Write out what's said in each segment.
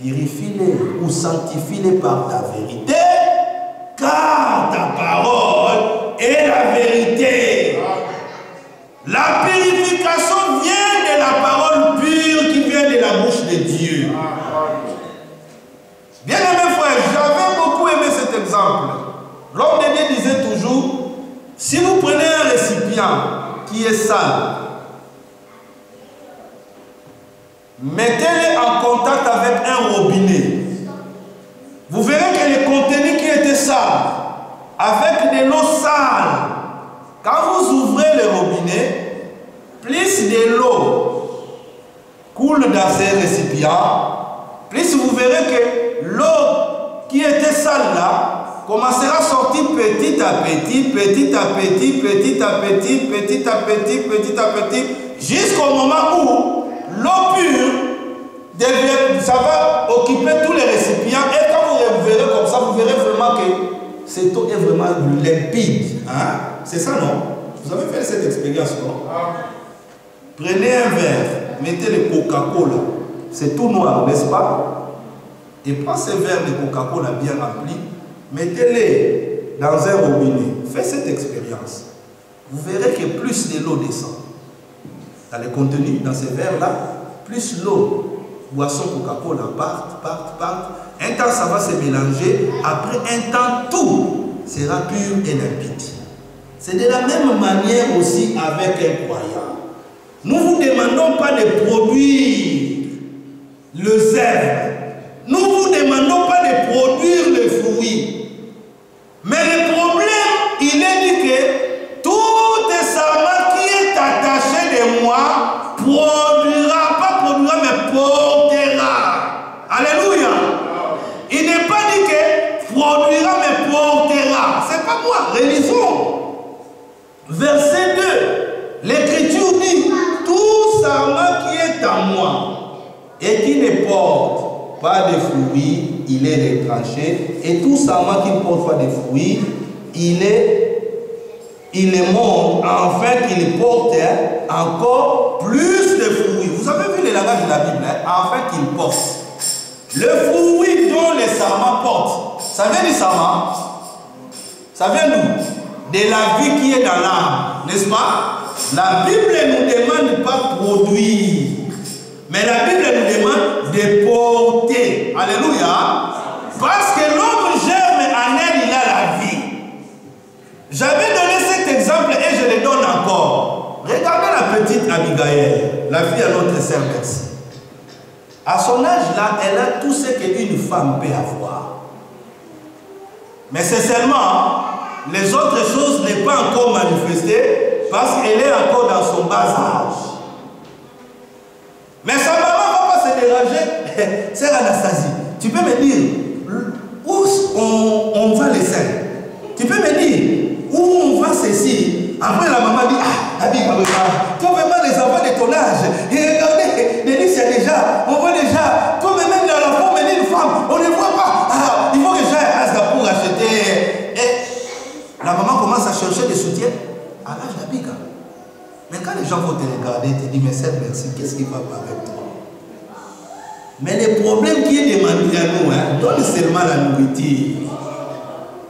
purifie-les ou sanctifie-les par ta vérité, car ta parole est la vérité. La purification vient de la parole pure qui vient de la bouche de Dieu. Bien aimé frère, j'avais beaucoup aimé cet exemple. L'homme de Dieu disait toujours, si vous prenez un récipient qui est sale, mettez-le en contact avec un robinet. Vous verrez que le contenu qui était sale, avec de l'eau sale, quand vous ouvrez le robinet, plus de l'eau coule dans ces récipients, plus vous verrez que l'eau qui était sale là commencera à sortir petit à petit, petit à petit, petit à petit, petit à petit, petit à petit, jusqu'au moment où l'eau pure devient, ça va occuper tous les récipients, et quand vous verrez comme ça, vous verrez vraiment que cette eau est vraiment limpide. Hein? C'est ça, non? Vous avez fait cette expérience, non? Prenez un verre, mettez le Coca-Cola, c'est tout noir, n'est-ce pas? Et prenez ce verre de Coca-Cola bien rempli, mettez-les dans un robinet. Faites cette expérience. Vous verrez que plus de l'eau descend dans le contenu, dans ces verres-là, plus l'eau, boisson Coca-Cola part. Un temps, ça va se mélanger. Après un temps, tout sera pur et limpide. C'est de la même manière aussi avec un croyant. Nous ne vous demandons pas de produire le zèbre. Nous ne vous demandons pas de produire le fruit. Mais le problème, il est dit que tout décemment qui est attaché de moi produira, pas produira, mais portera. Alléluia. Il n'est pas dit que produira, mais portera. C'est pas moi. Relisons. Verset 2. L'Écriture dit, tout sarment qui est en moi et qui ne porte pas de fruits, il est retranché. Et tout sarment qui ne porte pas de fruits, il est mort, afin qu'il porte encore plus de fruits. Vous avez vu le langage de la Bible, hein? Afin qu'il porte. Le fruit dont les sarments portent, ça vient du sarment. Ça vient d'où? De la vie qui est dans l'âme, n'est-ce pas? La Bible ne nous demande pas de produire, mais la Bible nous demande de porter. Alléluia. Parce que l'homme germe en elle, il a la vie. J'avais donné cet exemple et je le donne encore. Regardez la petite Abigail, la fille à notre sœur Merci. À son âge là, elle a tout ce qu'une femme peut avoir. Mais c'est seulement les autres choses n'est pas encore manifestées parce qu'elle est encore dans son bas âge. Mais sa maman ne va pas se déranger. Sœur Anastasie, tu peux me dire où on va les seins? Tu peux me dire où on va ceci? Après la maman dit, ah, Abi, toi vraiment les enfants de ton âge, et regardez, Denis c'est déjà, on voit déjà, toi même dans la forme d'une femme, on ne voit pas. Ah, il faut que j'aille à Asda pour acheter. Et la maman commence à chercher des soutiens à l'âge d'Abiga. Mais quand les gens vont te regarder, ils te disent, mais c'est merci, qu'est-ce qui va pas avec toi? Mais le problème qui est demandé à nous, hein, donne seulement la nourriture.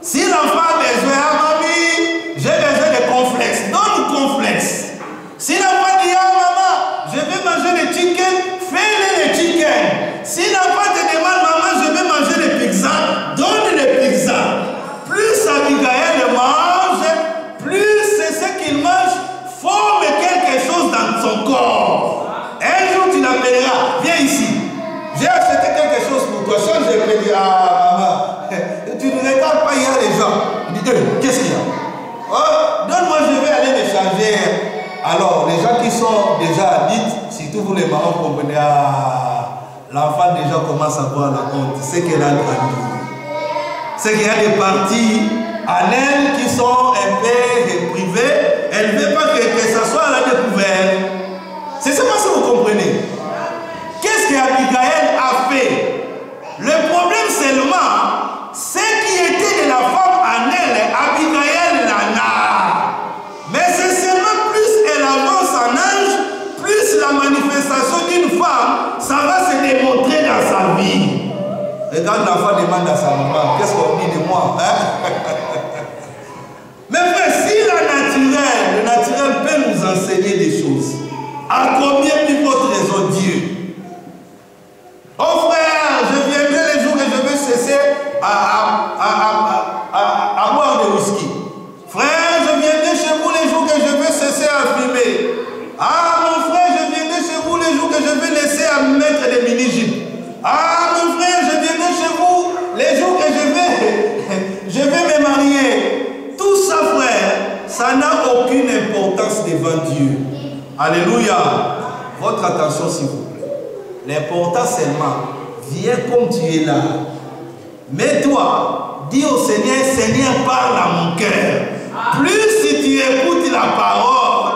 Si l'enfant a besoin, ah mamie, j'ai besoin de complexe, donne le complexe. Si l'enfant dit, ah maman, je vais manger le chicken, fais-le le chicken. Si l'enfant te demande, maman, je vais manger le pizza, donne le pizza. Plus Abigail mange, plus c'est ce qu'il mange forme quelque chose dans son corps. Un jour tu l'appelleras, viens ici. J'ai acheté quelque chose pour toi. Change de pédé. Ah, maman. Tu ne regardes pas, il y a les gens. Il dit, qu'est-ce qu'il y a? Oh, donne-moi, je vais aller me changer. Alors, les gens qui sont déjà addicts, surtout vous les mamans, comprenez, l'enfant déjà commence à voir la honte. C'est qu'elle a grandi. C'est qu'il y a des parties en elle qui sont un peu privées. Elle ne veut pas que ça soit à la découverte. C'est ça que vous comprenez. Qu'est-ce qu'Abigail a fait? Le problème seulement, ce qui était de la femme en elle, Abigail l'en a. Mais c'est seulement plus elle avance en âge, plus la manifestation d'une femme, ça va se démontrer dans sa vie. Regarde, l'enfant demande à sa maman, qu'est-ce qu'on dit de moi, hein? Mais frère, si le naturel peut nous enseigner des choses, à combien plus votre raison Dieu? Oh frère, je viendrai les jours que je vais cesser à boire de whisky. Frère, je viendrai chez vous les jours que je vais cesser à fumer. Ah mon frère, je viendrai chez vous les jours que je vais laisser à mettre des mini-jupes. Ah mon frère, je viendrai chez vous les jours que je vais me marier. Tout ça frère, ça n'a aucune importance devant Dieu. Alléluia. Votre attention s'il vous plaît. L'important seulement, viens comme tu es là. Mets-toi, dis au Seigneur, Seigneur parle à mon cœur. Plus si tu écoutes la parole,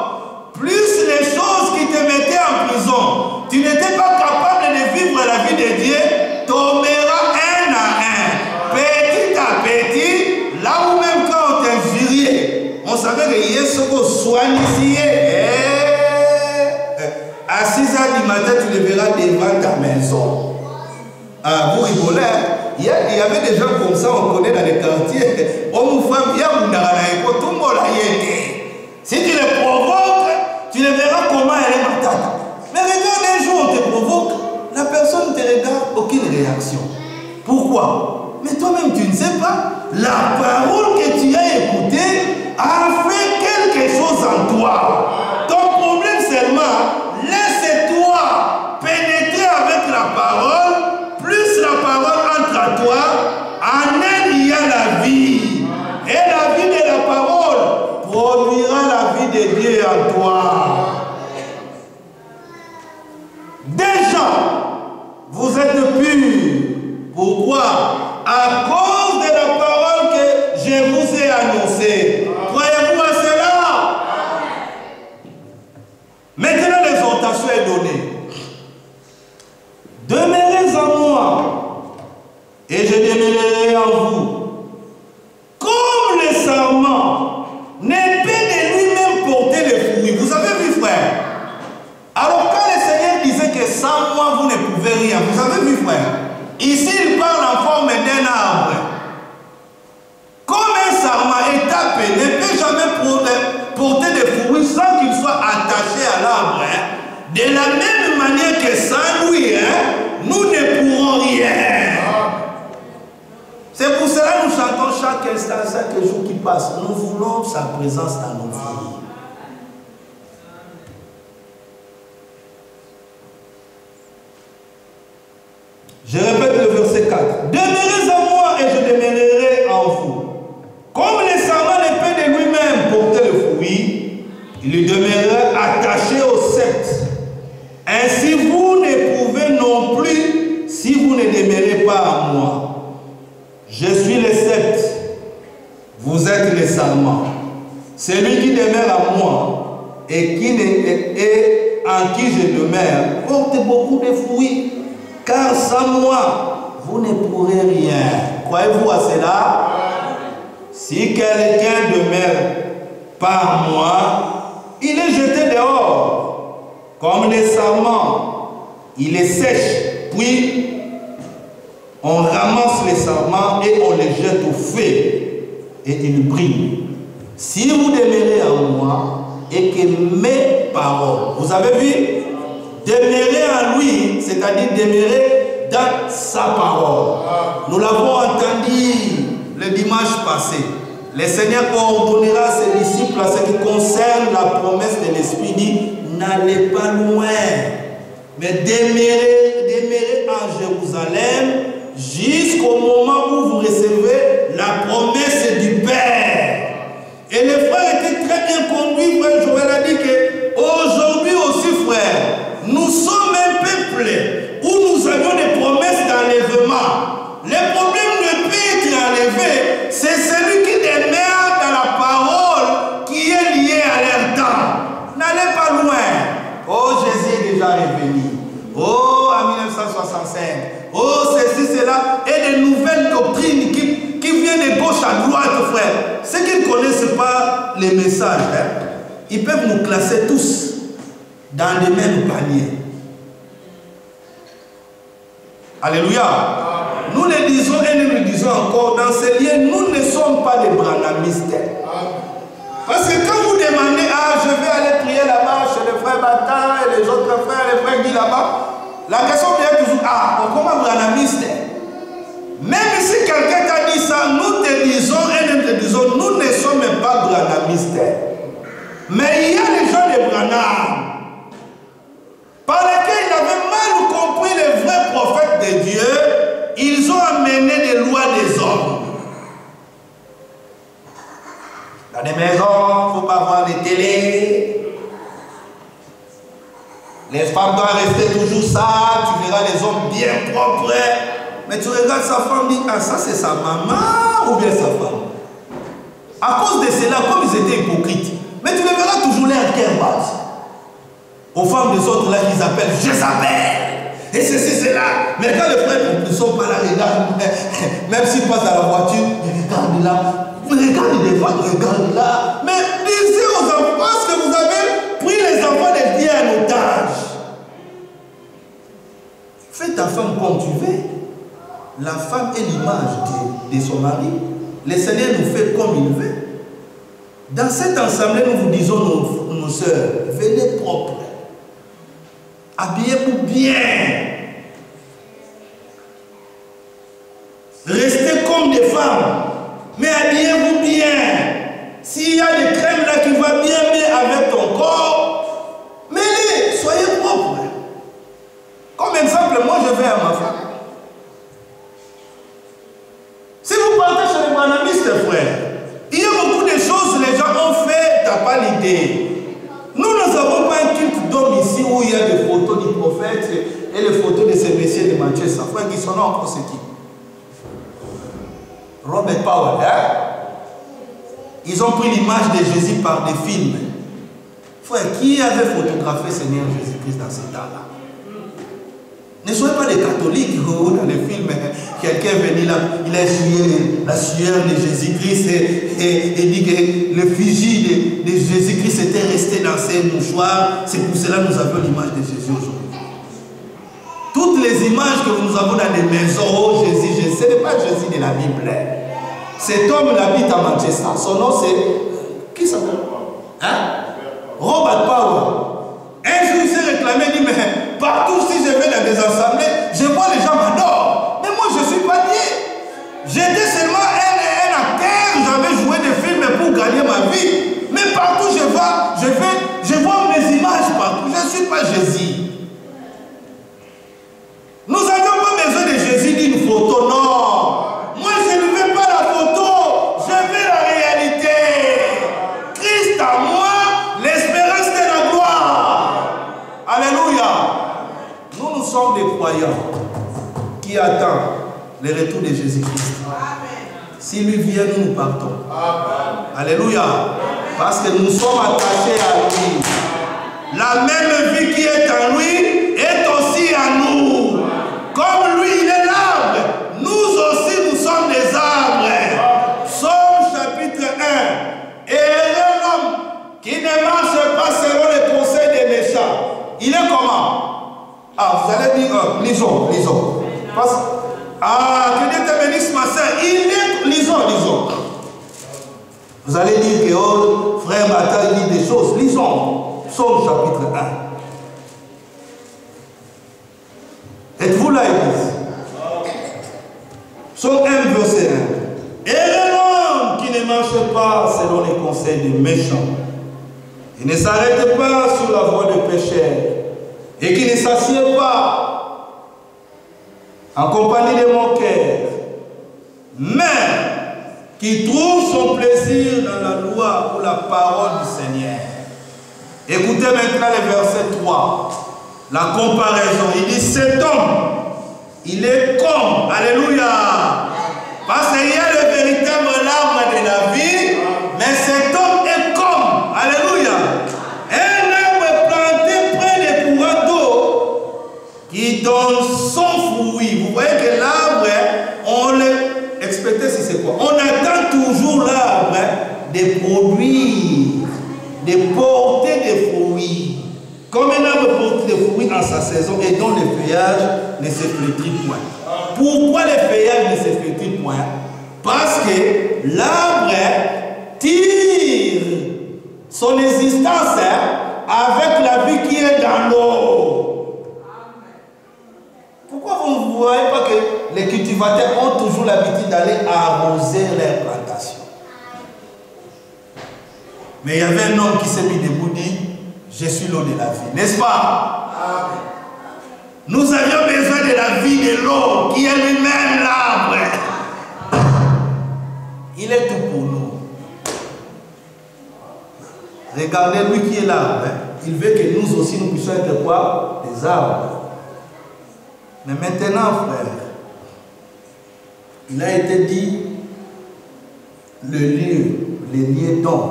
plus les choses qui te mettaient en prison, tu n'étais pas capable de vivre la vie de Dieu, tomberas un à un, petit à petit, là où même quand on t'injuriait, on savait que Yesoko soigne ici. À 6 h du matin, tu le verras devant ta maison. Vous rigolez, il y avait des gens comme ça, on connaît dans les quartiers. Homme ou femme, il y a un tout le monde a été. Si tu les provoques, tu le verras comment elle est matante. Mais regarde, un jour on te provoque, la personne te regarde, aucune réaction. Pourquoi? Mais toi-même, tu ne sais pas. La parole que tu as écoutée a fait quelque chose en toi. Ton problème seulement, laisse-toi pénétrer avec la parole. Plus la parole entre à toi, en elle il y a la vie. Et la vie de la parole produira la vie de Dieu en toi. Déjà, vous êtes purs. Pourquoi? À cause de la parole que je vous ai annoncée. Croyez-vous à cela? Maintenant, l'exhortation est donnée. Demeurez en moi, et je demeurerai en vous. Comme le sarment n'est pas de lui-même porter les fruits. Vous avez vu, frère? Alors, quand le Seigneur disait que sans moi, vous ne pouvez rien, vous avez vu, frère? Ici, il parle en forme d'un arbre. Comme un sarment étapé ne peut jamais porter des fruits sans qu'il soit attaché à l'arbre. De la même manière que sans lui, nous ne pourrons rien. C'est pour cela que nous chantons chaque instant, chaque jour qui passe. Nous voulons sa présence dans nos vies. Je répète le verset 4. Demeurez en moi et je demeurerai en vous. Comme le sarment ne peut de lui-même porter le fruit, il demeurera attaché au sceptre. Ainsi vous ne pouvez non plus si vous ne demeurez pas en moi. Je suis le sceptre, vous êtes le sarment. Celui qui demeure en moi et en qui je demeure porte beaucoup de fruits, car sans moi vous ne pourrez rien. Croyez-vous à cela? Si quelqu'un ne demeure pas en moi, il est jeté dehors. Comme les sarments, il est sèche, puis on ramasse les sarments et on les jette au feu et ils brillent. Si vous demeurez en moi et que mes paroles, vous avez vu, demeurer en lui, c'est-à-dire demeurer dans sa parole. Nous l'avons entendu le dimanche passé. Le Seigneur ordonnera à ses disciples à ce qui concerne la promesse de l'Esprit, dit n'allez pas loin, mais demeurez en Jérusalem jusqu'au moment où vous recevez la promesse du Père. Et les frères étaient très bien conduits. Frère Joël a dit qu'aujourd'hui aussi, frère, nous sommes un peuple où nous avions des promesses d'enlèvement. Le problème ne peut être enlevé, c'est celui qui demeure dans la parole qui est liée à leur temps. N'allez pas loin. Oh, Jésus est déjà revenu. Oh, en 1965. Oh, ceci, cela. Et de nouvelles doctrines qui viennent de gauche à droite, frère. Ceux qui ne connaissent pas les messages, ils peuvent nous classer tous dans les mêmes paniers. Alléluia. Nous le disons et nous le disons encore, dans ces lieux, nous ne sommes pas des branhamistes. Parce que quand vous demandez, ah, je vais aller prier là-bas chez les frères Bata et les autres frères, les frères Guy là-bas, la question vient toujours, ah, comment branhamiste? Même si quelqu'un t'a dit ça, nous te disons et nous te disons, nous ne sommes pas branhamistes. Mais il y a les gens de Branham par lesquels ils avaient mal compris les vrais prophètes de Dieu. Ils ont amené des lois des hommes. Dans les maisons, il ne faut pas voir les télés. Les femmes doivent rester toujours sales. Tu verras les hommes bien propres. Mais tu regardes sa femme, dis, ah, ça c'est sa maman ou bien sa femme. À cause de cela, comme ils étaient hypocrites, mais tu les verras toujours là en cœur bas. Aux femmes des autres là qu'ils appellent Jézabel. Et ceci, c'est là. Mais quand les frères ne sont pas là, regarde, même s'ils passent dans la voiture, ils regardent là. Regardez des fois, regardez là. Mais disez aux enfants, parce que vous avez pris les enfants de Dieu en otage. Fais ta femme comme tu veux. La femme est l'image de son mari. Le Seigneur nous fait comme il veut. Dans cette assemblée, nous vous disons, nos sœurs, venez propres. Habillez-vous bien. Restez comme des femmes. Mais habillez-vous bien. S'il y a des crèmes là qui vont bien avec ton corps, mais soyez propres. Comme exemple, moi je vais à ma femme. Si vous partez chez les branhamistes, frère, il y a beaucoup de choses que les gens ont fait, tu n'as pas l'idée. Nous n'avons pas un culte d'homme ici où il y a des photos du prophète et les photos de ces messieurs de Manchester. Frère, qui sont là encore, c'est qui? Robert Powell, hein? Ils ont pris l'image de Jésus par des films. Frère, qui avait photographié Seigneur Jésus-Christ dans ces temps-là? Ne soyez pas des catholiques où dans les films, quelqu'un est venu là, il a essuyé la sueur de Jésus-Christ et dit que l'effigie de Jésus-Christ était restée dans ses mouchoirs. C'est pour cela que nous avons l'image de Jésus aujourd'hui. Toutes les images que nous avons dans les maisons, oh Jésus, ce n'est pas Jésus de la Bible. Cet homme habite à Manchester. Son nom c'est... Qui s'appelle? Hein? Robert Powell. Un jour il s'est réclamé, il dit, mais partout si je vais dans des assemblées, je vois les gens m'adorent. Mais moi je ne suis pas Dieu. J'étais seulement un acteur, j'avais joué des films pour gagner ma vie. Mais partout je vois mes images partout. Je ne suis pas Jésus. Nous n'avons pas besoin de Jésus d'une photo, non. Moi je ne veux pas la photo, je veux la réalité. Christ à moi, l'espérance de la gloire. Alléluia. Nous sommes des croyants qui attendent le retour de Jésus-Christ. S'il lui vient, nous partons. Alléluia. Parce que nous sommes attachés à lui. La même vie qui est en lui est aussi en nous. Comme lui, il est l'arbre. Nous aussi, nous sommes des arbres. Psaume chapitre 1. Et l'homme qui ne marche pas selon les conseils des méchants. Il est comment? Ah, vous allez dire, lisons. Que Dieu te bénisse, ma soeur. Il est, lisons. Vous allez dire que, oh, frère Bata dit des choses. Lisons. Psaume chapitre 1. Êtes-vous là, église? Psaume 1, verset 1. Et l'homme qui ne marche pas selon les conseils des méchants, et ne s'arrête pas sur la voie de pécheurs, et qui ne s'assied pas en compagnie de moqueurs, mais qui trouve son plaisir dans la loi ou la parole du Seigneur. Écoutez maintenant le verset 3. La comparaison. Il dit cet homme, il est comme, alléluia. Parce qu'il y a le véritable arbre de la vie, mais cet homme est comme, alléluia. Un arbre planté près des courants d'eau qui donne son fruit. Vous voyez que l'arbre, on le... Expectez si c'est quoi? On attend toujours l'arbre de produire, de porter des fruits. Comme un arbre porte des fruits en sa saison et dont les feuillages ne se flétrissent point. Pourquoi les feuillages ne se flétrissent point? Parce que l'arbre tire son existence avec la vie qui est dans l'eau. Pourquoi vous ne voyez pas que les cultivateurs ont toujours l'habitude d'aller arroser leurs plantations? Mais il y avait un homme qui s'est mis debout et dit, je suis l'eau de la vie, n'est-ce pas? Amen. Nous avions besoin de la vie de l'eau qui est lui-même l'arbre. Il est tout pour nous. Regardez lui qui est l'arbre. Il veut que nous aussi nous puissions être quoi? Des arbres. Mais maintenant, frère, il a été dit, le lieu dont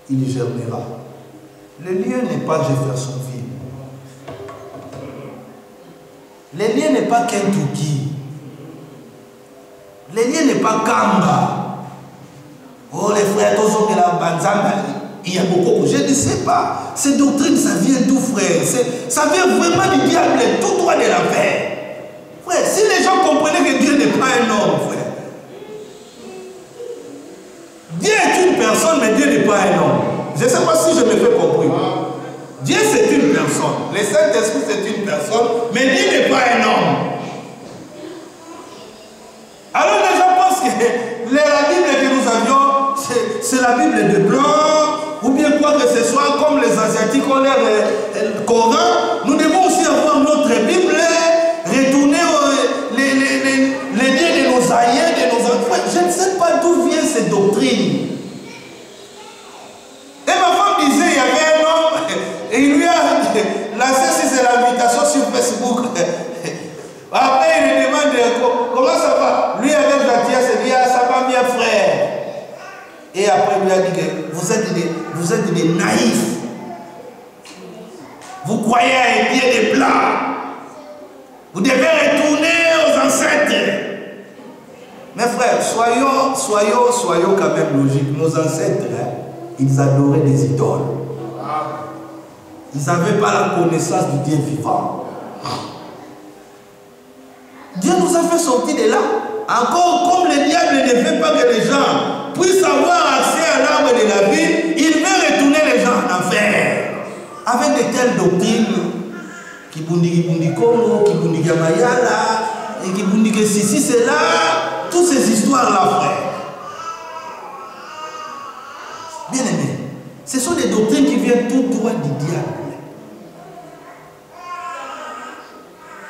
il germera. Le lieu n'est pas Jeffersonville. Le lieu n'est pas Kentucky. Le lieu n'est pas Kamba. Oh les frères, tous ceux qui la Banzanga, il y a beaucoup. Je ne sais pas. Ces doctrines, ça vient d'où, frère? Ça vient vraiment du diable, tout droit de la paix. Frère, si les gens comprenaient que Dieu n'est pas un homme, frère. Dieu est une personne, mais Dieu n'est pas un homme. Je ne sais pas si je me fais comprendre. Dieu c'est une personne. Le Saint-Esprit c'est une personne, mais Dieu n'est pas un homme. Alors les gens pensent que la Bible que nous avions, c'est la Bible de blanc, ou bien quoi que ce soit, comme les Asiatiques ont le Coran. Nous devons aussi avoir notre Bible, retourner les dieux de nos aïeux, de nos enfants. Je ne sais pas d'où viennent ces doctrines. Et ma femme disait, il y avait un homme, et il lui a lancé c'est l'invitation sur Facebook. Après, il lui demande, comment ça va? Lui, avec la tiasse, il dit, ah, ça va bien, frère. Et après, il lui a dit que vous êtes des naïfs. Vous croyez à un Dieu de blanc. Vous devez retourner aux ancêtres. Mes frères, soyons quand même logiques. Nos ancêtres, ils adoraient des idoles. Ils n'avaient pas la connaissance du Dieu vivant. Dieu nous a fait sortir de là. Encore comme le diable ne veut pas que les gens puissent avoir accès à l'arbre de la vie, il veut retourner les gens en enfer. Avec de telles doctrines, qui bundi Congo, qui bundi Gamayala, et qui bundi que ceci, c'est là, toutes ces histoires-là, frère. Bien aimé, ce sont des doctrines qui viennent tout droit du diable.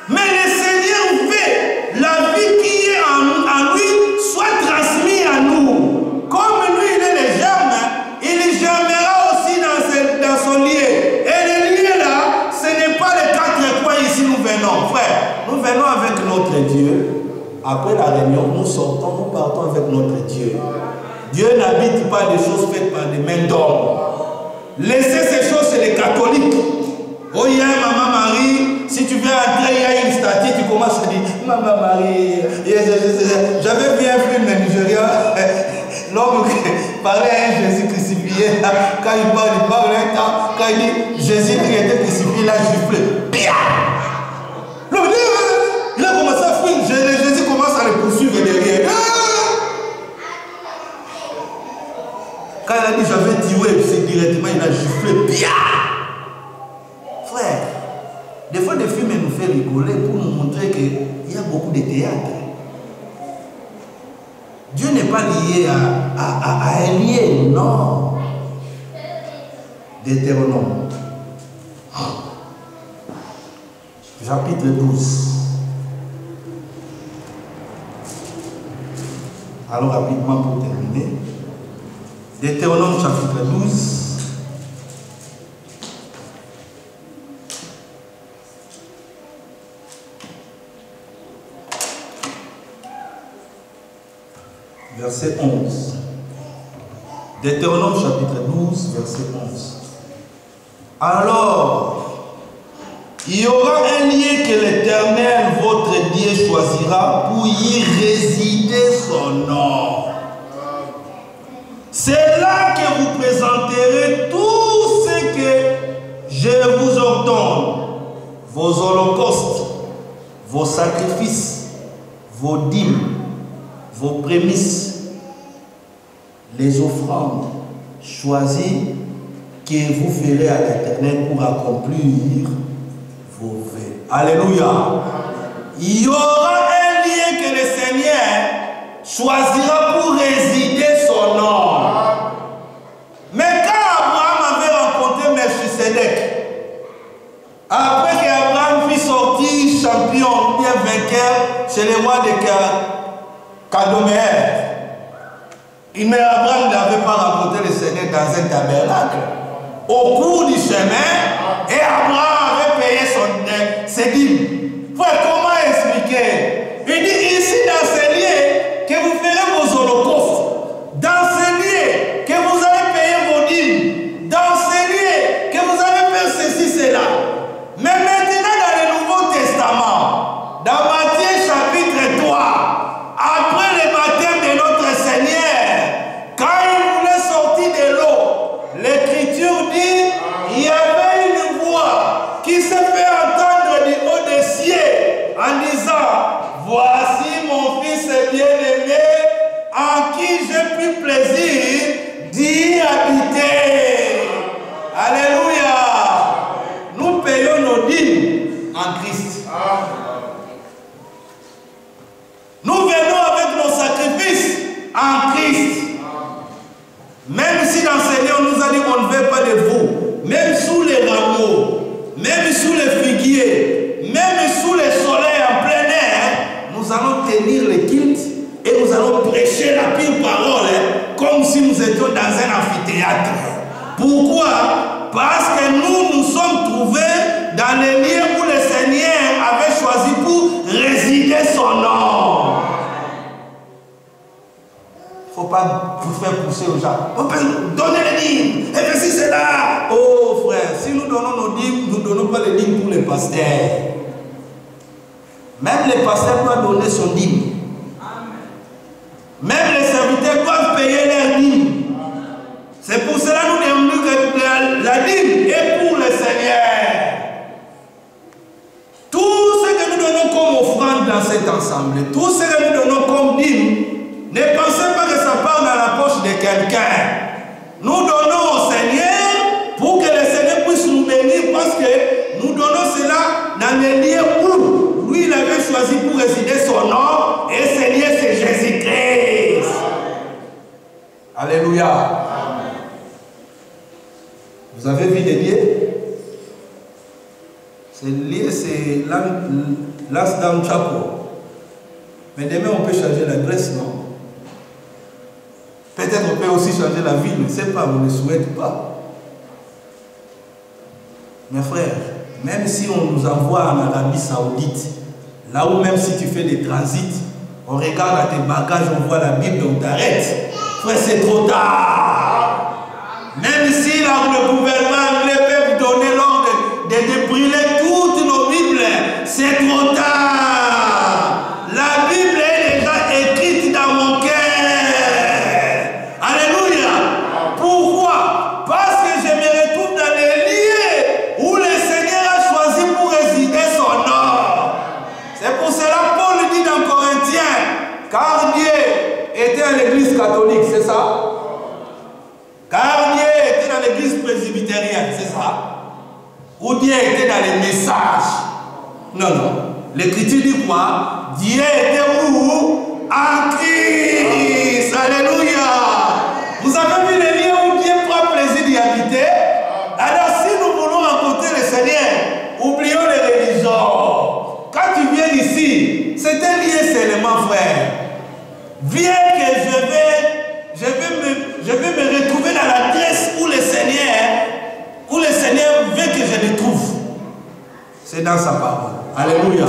Mais le Seigneur veut la vie qui est en lui soit transmise à nous. Comme lui, il est le germe, il germera aussi dans son lieu. Et le lieu là, ce n'est pas les 4 coins ici nous venons, frère. Nous venons avec notre Dieu. Après la réunion, nous sortons, nous partons avec notre Dieu. Dieu n'habite pas des choses faites par des mains d'hommes. Laissez ces choses chez les catholiques. Oh, il y a Maman Marie, si tu viens entrer, il y a une statue, tu commences à dire Maman Marie. J'avais vu un film en Nigeria, l'homme qui parlait à un Jésus crucifié, quand il parle un temps, quand il dit Jésus qui était crucifié, il a giflé. L'homme dit, il a commencé à fuir, Jésus commence à le poursuivre derrière. Quand il a dit j'avais tué, c'est directement il a giflé. Frère, des fois des films nous fait rigoler pour nous montrer qu'il y a beaucoup de théâtre. Dieu n'est pas lié à un lien, non. Deutéronome. Chapitre 12. Alors rapidement pour terminer. Deutéronome chapitre 12. Verset 11. Deutéronome chapitre 12, verset 11. Alors, il y aura un lieu que l'Éternel, votre Dieu, choisira pour y résider son nom. C'est là que vous présenterez tout ce que je vous dons, vos holocaustes, vos sacrifices, vos dîmes, vos prémices, les offrandes choisies que vous ferez à l'Éternel pour accomplir vos vœux. Alléluia. Il y aura un lieu que le Seigneur choisira pour résider son nom. Mais quand Abraham avait rencontré Melchisedec, après qu'Abraham fut sorti champion, bien vainqueur chez les rois de Cadoméer, mais Abraham n'avait pas rencontré le Seigneur dans un tabernacle. Au cours du chemin, et Abraham avait payé ses dîmes. Frère, comment expliquer? Il dit ici dans ces lieux que vous ferez vos holocaustes. Dans ces lieux que vous allez payer vos dîmes. Dans ces lieux que vous allez faire ceci, cela. Mais maintenant dans le Nouveau Testament, dans Matthieu chapitre 3, après le baptême de notre Seigneur, quand il voulait sortir de l'eau, l'Écriture dit, il y avait une voix qui se fait entendre du haut des cieux en disant, voici mon fils bien-aimé en qui j'ai pris plaisir d'y habiter. Alléluia. Nous payons nos dîmes en Christ. Nous venons avec nos sacrifices en Christ. Même si dans ce lieu on nous a dit qu'on ne veut pas de vous, même sous les rameaux, même sous les figuiers, même sous le soleil en plein air, nous allons tenir le culte et nous allons prêcher la pure parole comme si nous étions dans un amphithéâtre. Pourquoi? Parce que nous nous sommes trouvés dans les lieux où le Seigneur avait choisi pour résider son nom. Il ne faut pas vous faire pousser aux gens. On peut donner les dîmes. Et puis si c'est là. Oh frère, si nous donnons nos dîmes, nous ne donnons pas les dîmes pour les pasteurs. Même les pasteurs doivent donner son dîme. Même les serviteurs doivent payer leur dîme. C'est pour cela que nous demandons que la dîme est pour le Seigneur. Tout ce que nous donnons comme offrande dans cet ensemble, tout ce que nous donnons comme dîme, ne pensez pas que ça part dans la poche de quelqu'un. Nous donnons au Seigneur pour que le Seigneur puisse nous bénir parce que nous donnons cela dans les lieux où lui il avait choisi pour résider son nom et ce lieu c'est Jésus-Christ. Alléluia. Amen. Vous avez vu les lieux? Ces lieux c'est Lansdowne Chapel. Mais demain on peut changer l'adresse, non? Peut-être on peut aussi changer la ville, je ne sais pas, on ne souhaite pas. Mes frères, même si on nous envoie en Arabie Saoudite, là où même si tu fais des transits, on regarde à tes bagages, on voit la Bible, on t'arrête. Frère, c'est trop tard. Même si le gouvernement anglais peut donner l'ordre de brûler toutes nos Bibles, c'est trop tard. La Bible est déjà écrite dans mon cœur. Alléluia. Pourquoi? Parce que je me retrouve dans les lieux où le Seigneur a choisi pour résider son nom. C'est pour cela Paul dit dans Corinthiens, car Dieu était à l'église catholique, c'est ça? Car Dieu était dans l'église presbytérienne, c'est ça? Ou Dieu était dans les messages? Non, non. L'Écriture dit quoi? Dieu était où? En Christ. Alléluia. Vous avez vu les lieux où Dieu prend plaisir d'y habiter? Alors si nous voulons rencontrer le Seigneur, oublions les religions. Quand tu viens ici, c'est un lieu seulement, frère. Viens que je vais me retrouver dans l'adresse où le Seigneur veut que je le trouve. C'est dans sa parole. Alléluia.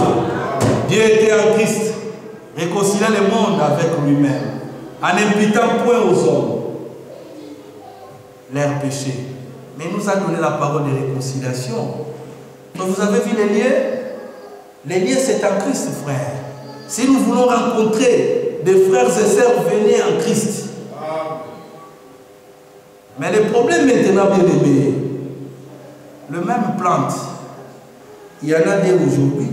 Dieu était en Christ, réconciliant le monde avec lui-même, en n'imputant point aux hommes leurs péchés. Mais il nous a donné la parole de réconciliation. Donc vous avez vu les lieux? Les lieux c'est en Christ, frère. Si nous voulons rencontrer des frères et sœurs, venez en Christ. Mais le problème maintenant, bien aimé, le même plante Il y en a des aujourd'hui.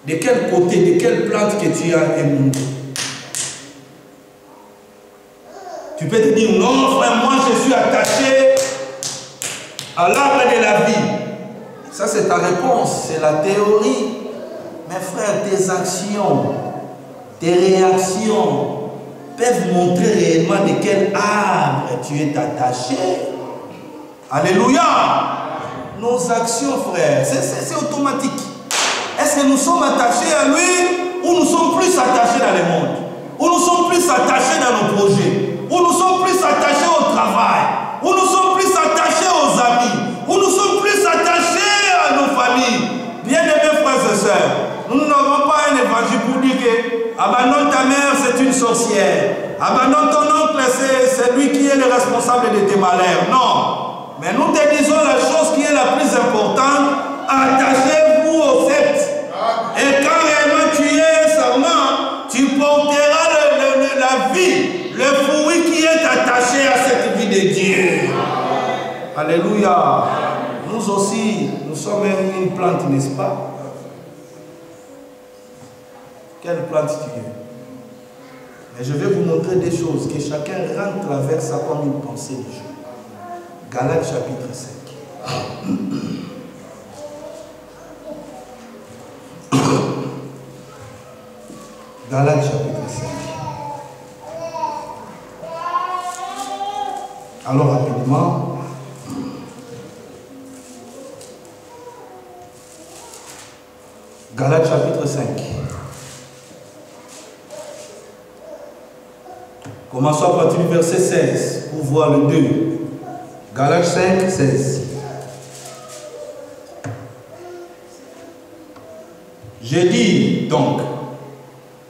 De quel côté, de quelle plante que tu as émondé? Tu peux te dire, non frère, moi je suis attaché à l'arbre de la vie. Ça c'est ta réponse, c'est la théorie. Mais frère, tes actions, tes réactions peuvent montrer réellement de quel arbre tu es attaché. Alléluia. Nos actions, frère, c'est automatique. Est-ce que nous sommes attachés à lui ou nous sommes plus attachés dans le monde? Ou nous sommes plus attachés dans nos projets? Ou nous sommes plus attachés au travail? Ou nous sommes plus attachés aux amis? Ou nous sommes plus attachés à nos familles? Bien-aimés frères et sœurs, nous n'avons pas un évangile pour dire que abandonne ta mère, c'est une sorcière. Abandonne ton oncle, c'est lui qui est le responsable de tes malheurs. Non. Mais nous te disons la chose qui est la plus importante. Attachez-vous au fait. Et quand réellement tu es serment, tu porteras la vie, le fruit qui est attaché à cette vie de Dieu. Alléluia. Nous aussi, nous sommes une plante, n'est-ce pas? Quelle plante tu es? Et je vais vous montrer des choses que chacun rentre avec ça comme une pensée du jour. Galates chapitre 5. Galates chapitre 5. Alors rapidement, Galates chapitre 5. Commençons à partir du verset 16 pour voir le 2. Galates 5, 16. Je dis donc,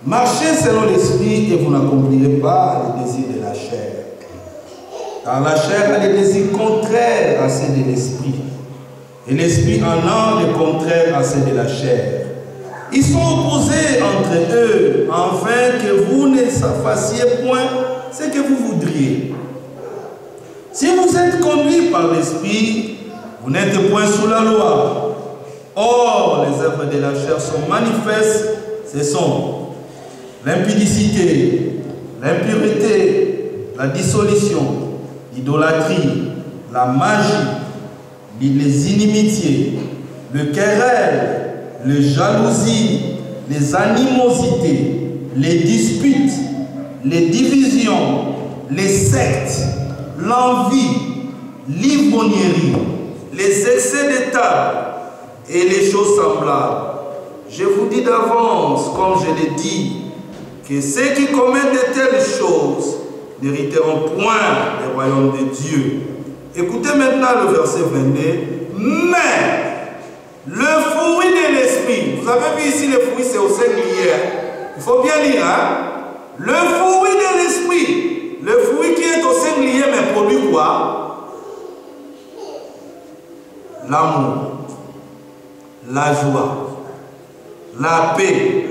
marchez selon l'esprit et vous n'accomplirez pas les désirs de la chair. Car la chair a des désirs contraires à ceux de l'esprit. Et l'esprit en a des contraires à ceux de la chair. Ils sont opposés entre eux, afin que vous ne fassiez point ce que vous voudriez. Si vous êtes conduits par l'esprit, vous n'êtes point sous la loi. Or, les œuvres de la chair sont manifestes, ce sont l'impudicité, l'impureté, la dissolution, l'idolâtrie, la magie, les inimitiés, le querelle, les jalousies, les animosités, les disputes, les divisions, les sectes, l'envie, l'ivrognerie, les excès de table et les choses semblables. Je vous dis d'avance, comme je l'ai dit, que ceux qui commettent de telles choses n'hériteront point le royaume de Dieu. Écoutez maintenant le verset 22. Mais le fruit de l'esprit, vous avez vu ici le fruit, c'est au singulier. Il faut bien lire, hein? Le fruit de l'esprit, le fruit qui est au singulier, mais produit quoi? L'amour, la joie, la paix,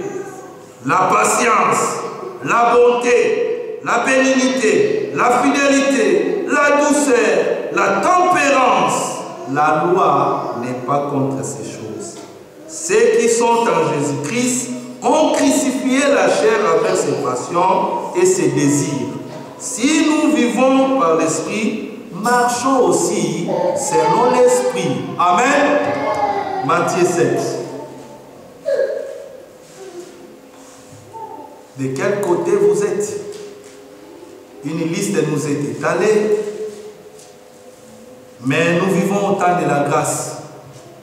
la patience, la bonté, la bénignité, la fidélité, la douceur, la tempérance. La loi n'est pas contre ces choses. Ceux qui sont en Jésus-Christ ont crucifié la chair avec ses passions et ses désirs. Si nous vivons par l'Esprit, marchons aussi selon l'Esprit. Amen. Matthieu 7. De quel côté vous êtes? Une liste nous est étalée. Mais nous vivons au temps de la grâce.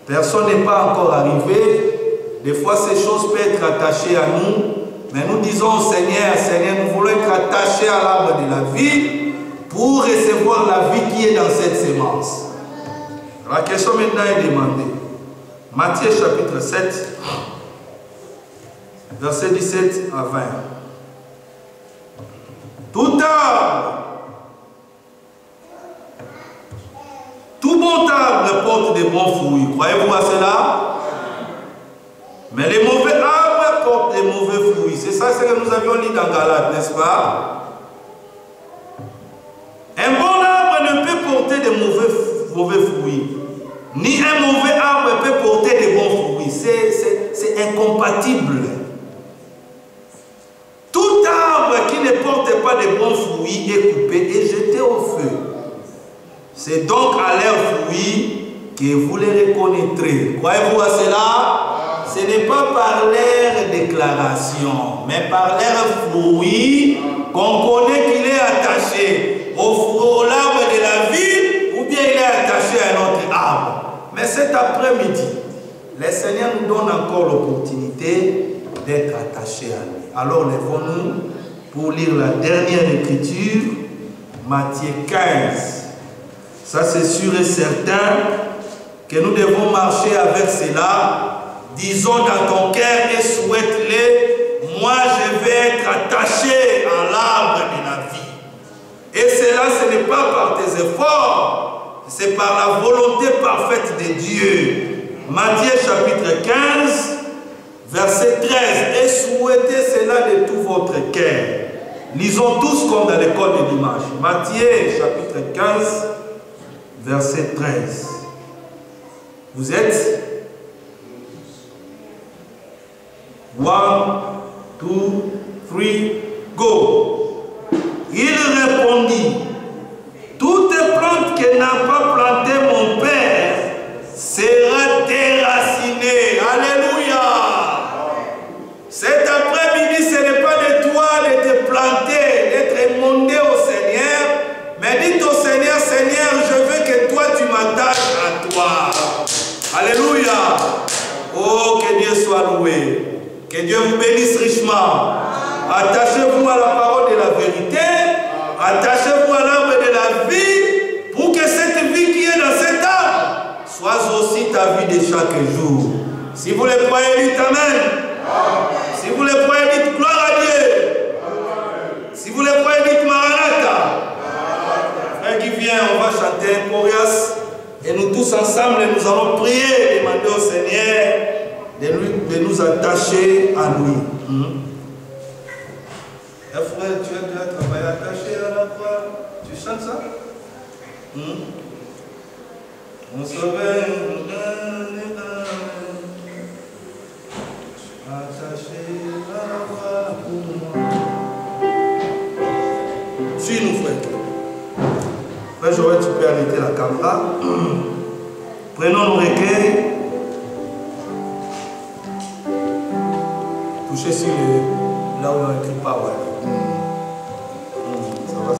Personne n'est pas encore arrivé. Des fois, ces choses peuvent être attachées à nous. Mais nous disons au Seigneur, Seigneur, nous voulons être attachés à l'arbre de la vie pour recevoir la vie qui est dans cette sémence. La question maintenant est demandée. Matthieu chapitre 7, verset 17 à 20. Tout bon arbre porte de bons fruits. Croyez-vous à cela? Mais les mauvais arbres portent de mauvais fruits. C'est ça ce que nous avions lu dans Galates, n'est-ce pas? Un bon arbre ne peut porter de mauvais fruits. Ni un mauvais arbre incompatibles. Tout arbre qui ne porte pas de bons fruits est coupé et jeté au feu. C'est donc à leurs fruits que vous les reconnaîtrez. Croyez-vous à cela? Ce n'est pas par leurs déclarations, mais par leurs fruits qu'on connaît qu'il est attaché au l'arbre de la vie ou bien il est attaché à un autre arbre. Mais cet après-midi, le Seigneur nous donne encore l'opportunité d'être attachés à lui. Alors lèvons-nous pour lire la dernière écriture, Matthieu 15. Ça c'est sûr et certain que nous devons marcher avec cela. Disons dans ton cœur et souhaite-le, moi je vais être attaché à l'arbre de la vie. Et cela ce n'est pas par tes efforts, c'est par la volonté parfaite de Dieu. Matthieu chapitre 15, verset 13. Et souhaitez cela de tout votre cœur. Lisons tous comme dans l'école de dimanche. Matthieu chapitre 15, verset 13. Vous êtes 1, 2, 3, go. Il répondit, toute plante que n'a pas planté mon Père sera déracinée. Alléluia. Cet après-midi, ce n'est pas de toi de te planter, d'être émondé au Seigneur, mais dites au Seigneur, Seigneur, je veux que toi tu m'attaches à toi. Alléluia. Oh, que Dieu soit loué. Que Dieu vous bénisse richement. Attachez-vous à la parole de la vérité. Attachez-vous à l'arbre de la vie pour que cette vie qui est dans cet arbre soit aussi ta vie de chaque jour. Si vous le croyez, dites Amen. Si vous le croyez, dites gloire à Dieu. Si vous le croyez, dites Maranatha. Frère qui vient, on va chanter un chorias. Et nous tous ensemble, nous allons prier, demander au Seigneur de nous attacher à lui. Frère, tu as déjà travaillé attaché à la croix. Tu chantes ça? On se réveille. Attaché à la croix pour moi. Suis-nous, frère. Frère Joël, tu peux arrêter la caméra. Prenons nos recueils. Touchez sur là où on a écrit Power.